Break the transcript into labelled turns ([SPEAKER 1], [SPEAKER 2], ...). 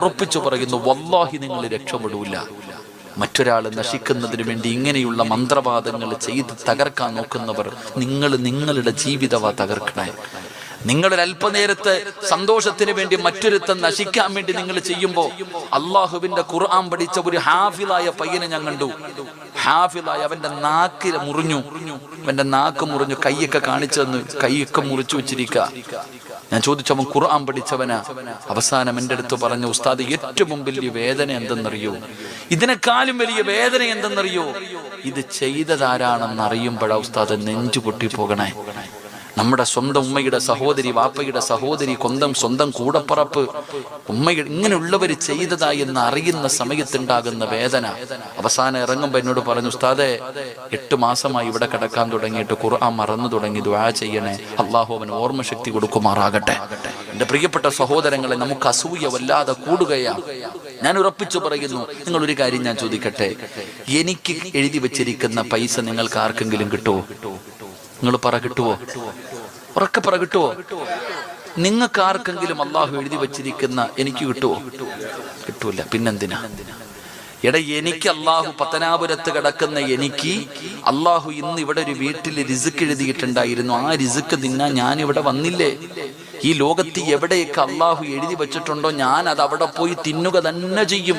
[SPEAKER 1] ഉറപ്പിച്ചു പറയുന്നു, വല്ലാഹി നിങ്ങൾ രക്ഷപ്പെടൂല. മറ്റൊരാൾ നശിക്കുന്നതിന് വേണ്ടി ഇങ്ങനെയുള്ള മന്ത്രവാദങ്ങൾ ചെയ്ത് തകർക്കാൻ നോക്കുന്നവർ, നിങ്ങളുടെ ജീവിതവാ തകർക്കണേ. നിങ്ങളൊരു അല്പനേരത്തെ സന്തോഷത്തിന് വേണ്ടി മറ്റൊരുത്തൻ നശിക്കാൻ വേണ്ടി നിങ്ങൾ ചെയ്യുമ്പോൾ, അള്ളാഹുവിന്റെ ഖുർആൻ പഠിച്ച ഒരു ഹാഫിളായ പയ്യനെ ഞാൻ കണ്ടു. ഹാഫിളായ അവന്റെ നാക്ക് മുറിഞ്ഞു, കൈയൊക്കെ കാണിച്ചു തന്നു, കൈയൊക്കെ മുറിച്ചു വെച്ചിരിക്കുക. ഞാൻ ചോദിച്ചു, അവൻ ഖുർആൻ പഠിച്ചവനാ. അവസാനം എൻ്റെ അടുത്ത് പറഞ്ഞു, ഉസ്താദ് ഏറ്റവും വലിയ വേദന എന്തെന്നറിയോ, ഇതിനെക്കാളും വലിയ വേദന എന്തെന്നറിയോ, ഇത് ചെയ്തതാരാണെന്ന് അറിയുമ്പോഴാ ഉസ്താദ് നെഞ്ചു പൊട്ടിപ്പോകണേ. നമ്മുടെ സ്വന്തം ഉമ്മയുടെ സഹോദരി, വാപ്പയുടെ സഹോദരി, സ്വന്തം കൂടപ്പറപ്പ്, ഉമ്മയുടെ ഇങ്ങനെയുള്ളവർ ചെയ്തതായി എന്ന് അറിയുന്ന സമയത്തുണ്ടാകുന്ന വേദന. അവസാനം ഇറങ്ങുമ്പോൾ എന്നോട് പറഞ്ഞു, ഉസ്താദെ 8 മാസമായി ഇവിടെ കിടക്കാൻ തുടങ്ങിയിട്ട് ഖുർആൻ മറന്നു തുടങ്ങി, ദുആ ചെയ്യണേ, അള്ളാഹു അവന് ഓർമ്മശക്തി കൊടുക്കുമാറാകട്ടെ. എൻ്റെ പ്രിയപ്പെട്ട സഹോദരങ്ങളെ, നമുക്ക് അസൂയ വല്ലാതെ കൂടുകയാണ്. ഞാൻ ഉറപ്പിച്ചു പറയുന്നു, നിങ്ങളൊരു കാര്യം ഞാൻ ചോദിക്കട്ടെ, എനിക്ക് എഴുതി വെച്ചിരിക്കുന്ന പൈസ നിങ്ങൾക്ക് ആർക്കെങ്കിലും കിട്ടുമോ? നിങ്ങൾ പറ, കിട്ടുവോ? ഉറക്കെ പറ, കിട്ടുവോ? നിങ്ങൾക്ക് ആർക്കെങ്കിലും അള്ളാഹു എഴുതി വെച്ചിരിക്കുന്ന എനിക്ക് കിട്ടുവോ? കിട്ടൂല. പിന്നെന്തിനാ? എനിക്ക് അള്ളാഹു പത്തനാപുരത്ത് കിടക്കുന്ന എനിക്ക് അള്ളാഹു ഇന്ന് ഇവിടെ ഒരു വീട്ടിൽ റിസ്ക് എഴുതിയിട്ടുണ്ടായിരുന്നു. ആ റിസ്ക് തിന്നാൻ ഞാൻ ഇവിടെ വന്നില്ലേ? ഈ ലോകത്ത് എവിടെയൊക്കെ അള്ളാഹു എഴുതി വെച്ചിട്ടുണ്ടോ, ഞാൻ അത് അവിടെ പോയി തിന്നുക തന്നെ ചെയ്യും.